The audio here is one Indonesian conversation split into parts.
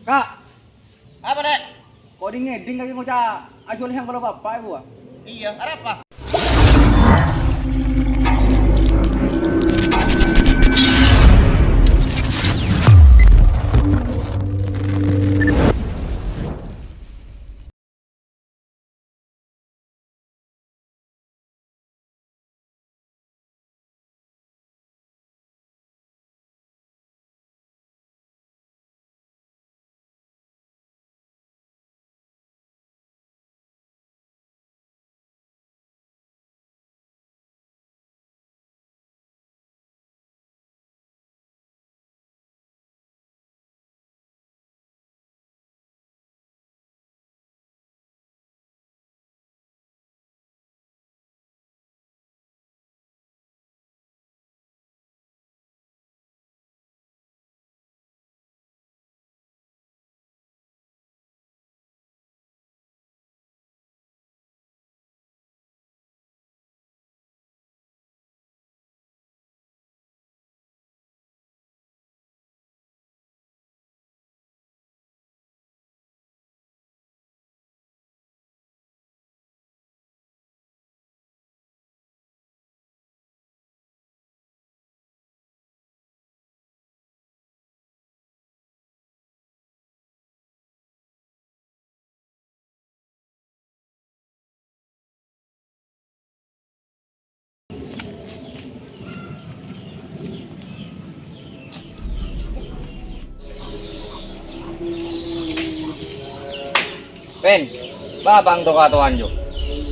Kak, Apa, Dek? kok di ngeding kaki ngocak ajuan yang kalau bapak ibu ah? Iya, ada apa? Ben, babang to katuan jo.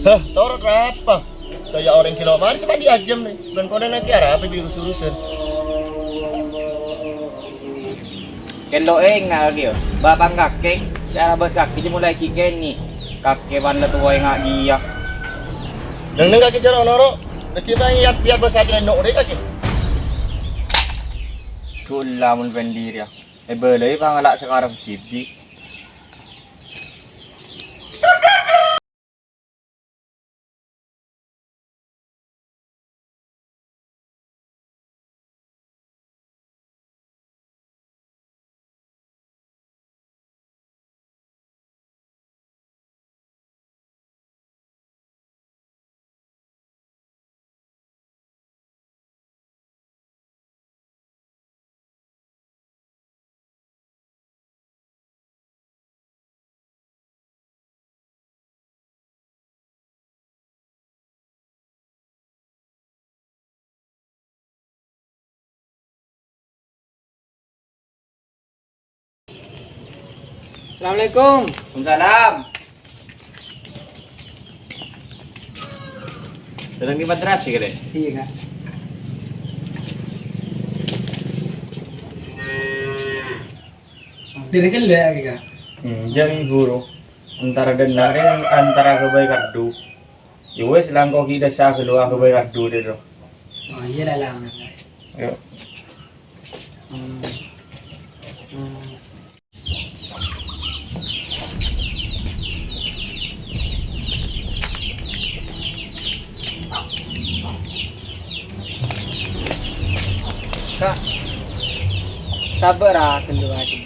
Hah, toro apa? Saya orang kilo mari sama diajam nih. Dan kau nanti arah apa diurus-urusan? Kelo nga lagi yo. Babang kakek, cara berkaki dia mulai kiken nih. Kakek banda tua yang ngak dia. Dan nengak kejar onoro. Kita ingat biar bersaja nok deh kaki. Tulah mun pendiri ya. Belai pangalak sekarang cibi. Assalamualaikum. Waalaikumsalam. Datang di madrasah kali? Iya kak. Dari kecil lagi kak. Jangan guru. Antara dendarin antara kebaik kardu. Iwes langkau kita sah keluar kebaik kardu deh. Oh iya lah lama. Yuk. Kak, sabar ah kedua hati.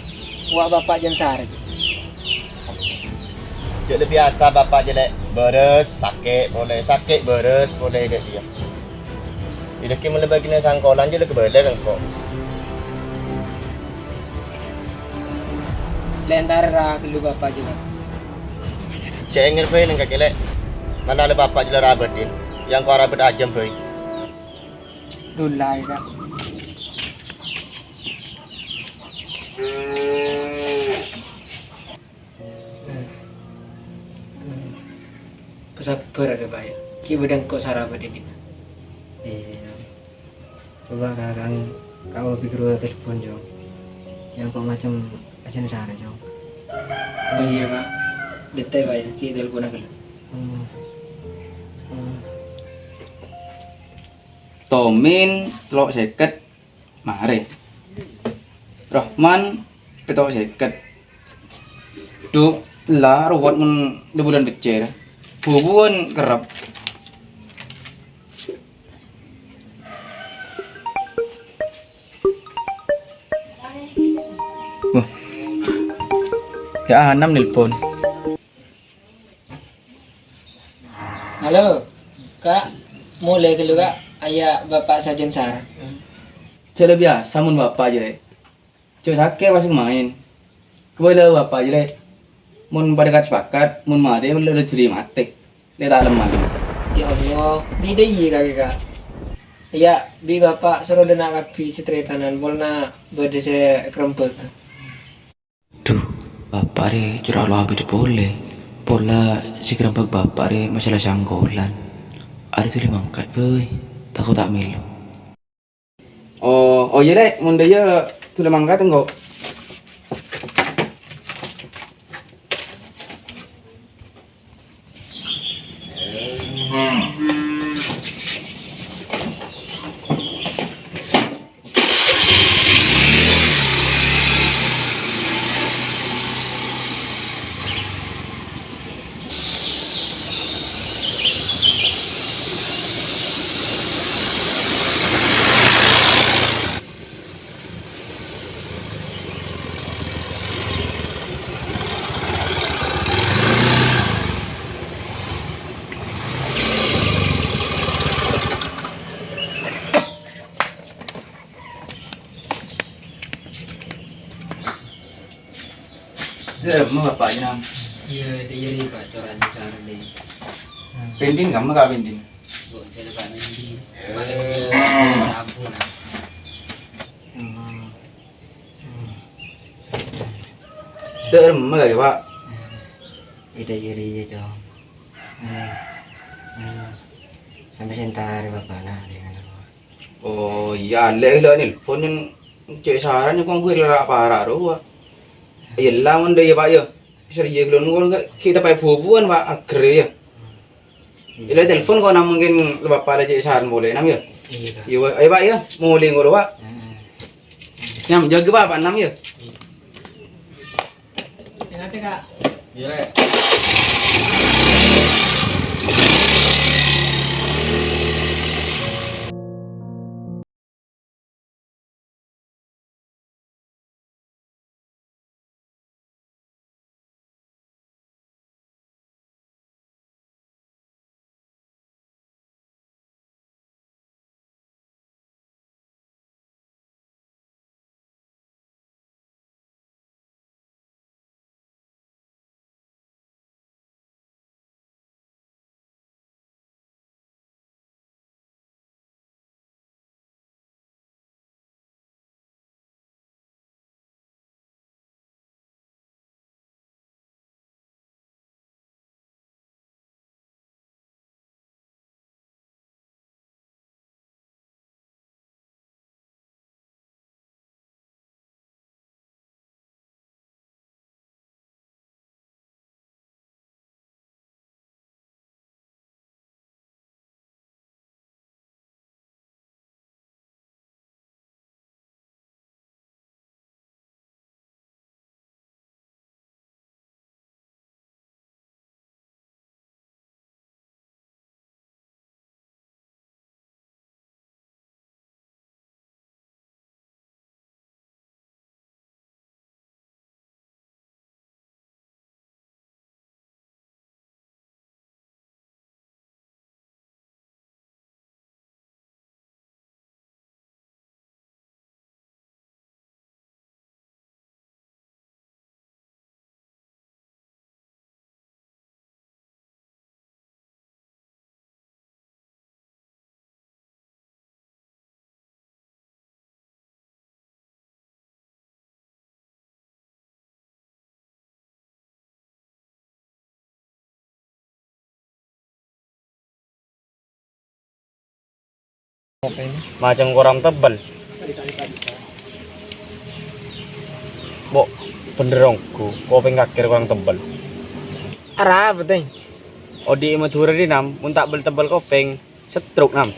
Wak bapak jam sehari. Jadi biasa bapak jelek beres sakit beres boleh dek dia. Tidak kira mulai bagian sangkolan je lek boleh kan kok. Lentar ah kedua bapak jam. Cek ingin pay nengak kelek. Mana ada bapak jelek rabetin. Yang kau rabet ajam pay. Dulai kak. Sabar agak bayar. Ki bedang kok sarapan ini. Iya. Coba kakang kau pikir udah telepon jo. Yang kok macam acan sare jo. Oh iya pak. Detai bayar. Ki telepon aku. Tomin telok seket mare. Rahman petok seket. Duh lah ruwet mun liburan becer. Hubungan kerap. Wah. Ya Anam nelpon. Halo, Kak. Mulai dulu Kak. Ayah Bapak Sajen Sar. Cela biasa mun bapak aja deh. Cuma sakit masih main. Kebelah bapak aja deh. Mun pada kat sepakat, mun mati mun udah jadi mati. Lihat alam malam. Ya Allah, bida iya Kak. Ya, bi Bapak suruh dena kapi setretanan bolna berdese kerempet. Duh, bapak deh curah lo habis boleh. Pola si kerempet bapak deh masalah sanggolan. Ada tuh lima angkat boy. Takut tak milu. Oh iya deh, mun dia tuh lima angkat enggak. Dia mau bapaknya nam. Iya, dia jadi Kak coran besar deh. Pendin kamu gak pendin? Bu, saya Pak Mendi. Paling sabu nah. Dia mau gak ya pak? Ida iri jo. Sampai sentar bapak nah dengan Oh iya, leh nelfon yang cek saran yang kau kira apa arah roh. Iyalah mun dia pak ya. Serius belum kita pakai bubuan pak agar ya. Iyalah telepon kau nam mungkin bapak ada cek saran boleh nam ya. Iya Kak. Iya ayo pak ya, mulai ngoro pak. Nyam jaga pak nam ya. Ingat ya Kak. Iya. Macam kurang tebal. Bo, penderongku, kopeng kakir kurang tebal. Arah betul. Odi Madura di nam, mun tak bel tebal kopeng, setruk nam.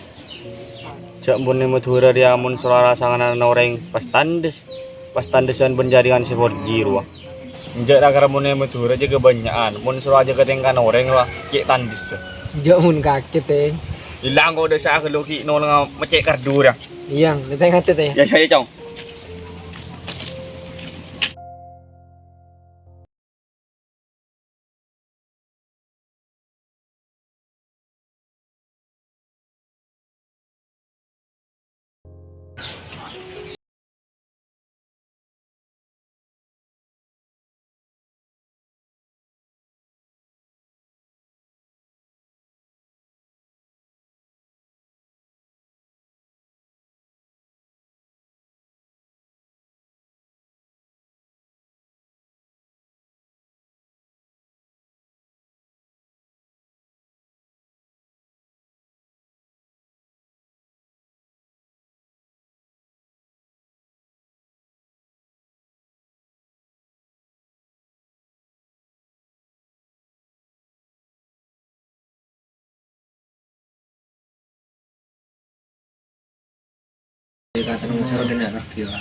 Cak mun Madura dia mun suara sanganan orang pas tandesan penjaringan si 4G ruah. Njak nakar mun Madura juga banyakan, mun suara aja ketengkan orang lah, cek tandis. Jo mun kakek teh. Ilang ko udah sa akin loki no nga macek kardura. Iyang, leteng hati teh. Ya chong. Kata nang saro dina kapi wa.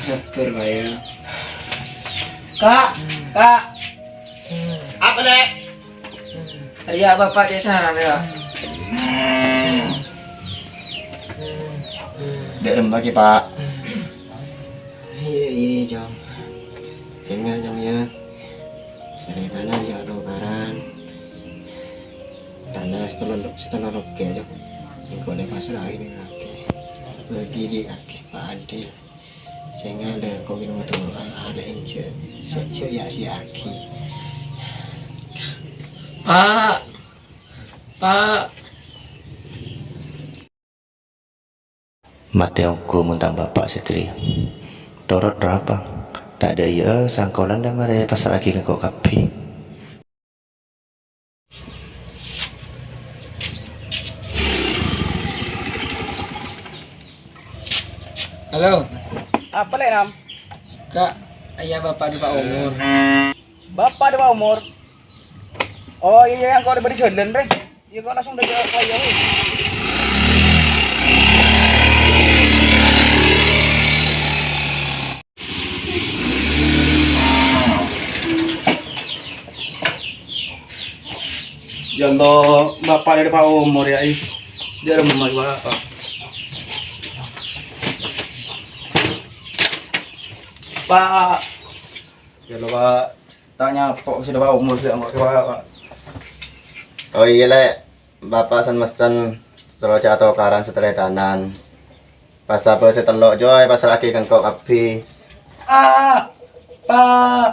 Sabar ya. Kak, Kak. Apa dek? Iya bapak di sana ya. Dek lagi pak. Iya ini jom. Sehingga jom ya. Seri tanah ya dobaran. Tanah setelah roke jom. Engkau le pasrah ini lagi. Bagi di kaki Pak Adil. Sehingga ada kau minum tu ada ince. Secuk ya si aki. Pak. Mati aku muntang bapak setri. Dorot berapa? Tak ada ya sangkolan dah mare pasar lagi ke kau kapi. Halo, Apa le nam? Kak. Ayah bapak di Pak Umur. Bapak ada umur. Oh iya yang kau udah beri jalan re. Iya kau langsung udah jalan lagi. Ya Allah, bapak dari Pak Umur ya. Dia ada mama bapak. Pak. Ya Allah, Pak. Tanya kok sudah Pak Umur sudah enggak Pak. Oh iya le, bapak san mesen terus atau karan setelah tanan. Pas apa setelok joy pas lagi kan kau kapi. Pak.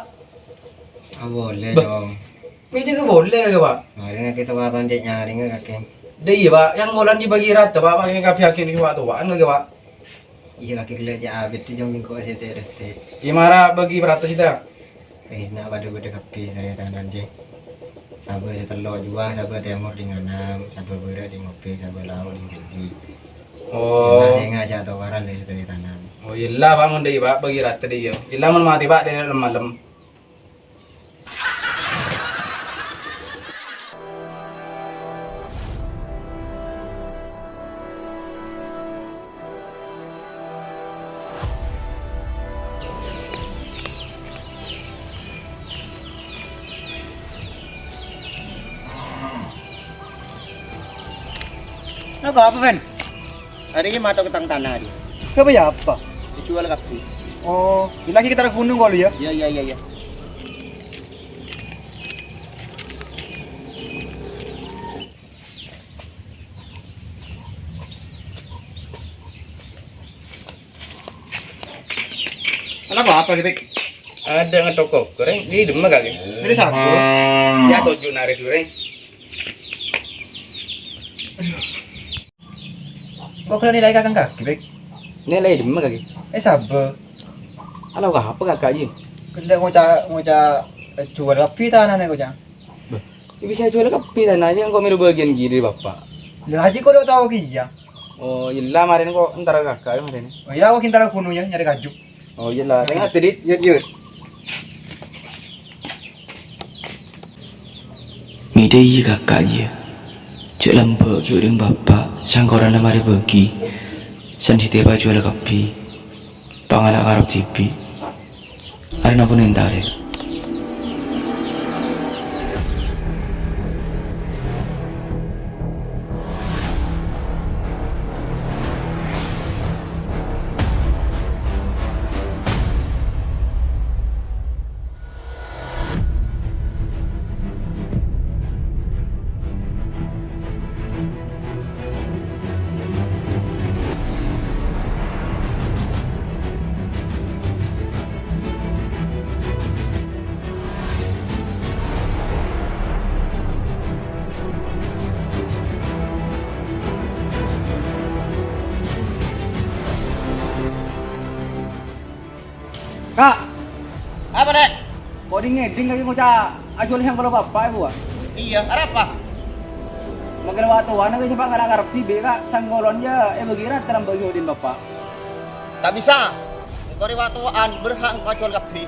Boleh jom. Ini juga boleh ke Pak? Mari nga kita katon dek nyari nga kakek. Dia iya Pak, yang ngolan dibagi rata Pak, pakai kapi hakin di waktu Pak, enggak Pak? Iya kakek kelihatan aja abis tu jom bingko asyik teh. Gimana bagi berata sih dah? Nak pada kapi seri tangan je. Sabar setelok juang, sabar temur di nganam, sabar berat di ngopi, sabar lauk di gedi. Oh. Saya ngaca atau waran dari seri tangan. Oh iyalah Pak ngon deh Pak, bagi rata dia. Iyalah mau mati Pak dari malam. Nak apa Ben? Hari ini mata ketang tanah dia. Kau ya apa? Dijual kapi. Oh, lagi kita ke gunung kalau ya. Iya iya iya iya. Kenapa apa gitu? Ada ngetoko goreng, ini demek kali. Ini satu. Ya 7 nari goreng. Kok kalian nilai kakang kaki bek? Nilai demek kali. Sabar. Halo apa kakak aja? Kena ngoca jual kapi tanah nih kocang. Bisa jual kapi tanahnya kok milu bagian gini Bapak. Lah haji kau tahu kia. Oh iyalah kemarin kok entar kakak kemarin. Oh iya aku kintar kununya nyari kajuk. Oh iyalah, tengah tadi. Yut. Midai kakaknya cuk lembek cuk dengan bapak sangkoran lemari bagi san sitiap jual kopi pangalak karep TV ada napa nentare Kak, Apa dek? kau di ngeding lagi ngocak ajuan yang kalau bapak ibu ah. Iya, ada apa? Makin waktu anak siapa nggak ngarep sih beka sanggolonnya begira terang bagi udin bapak. Tak bisa. Kau riwatuan berhak kau jual kapi.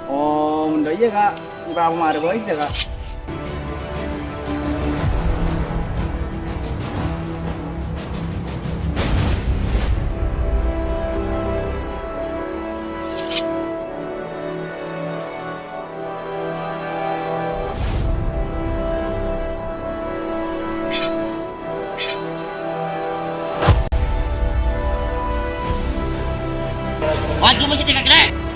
Oh, munda iya kak. Bukan aku marah baik ya kak. Wajib mesti tiga kena.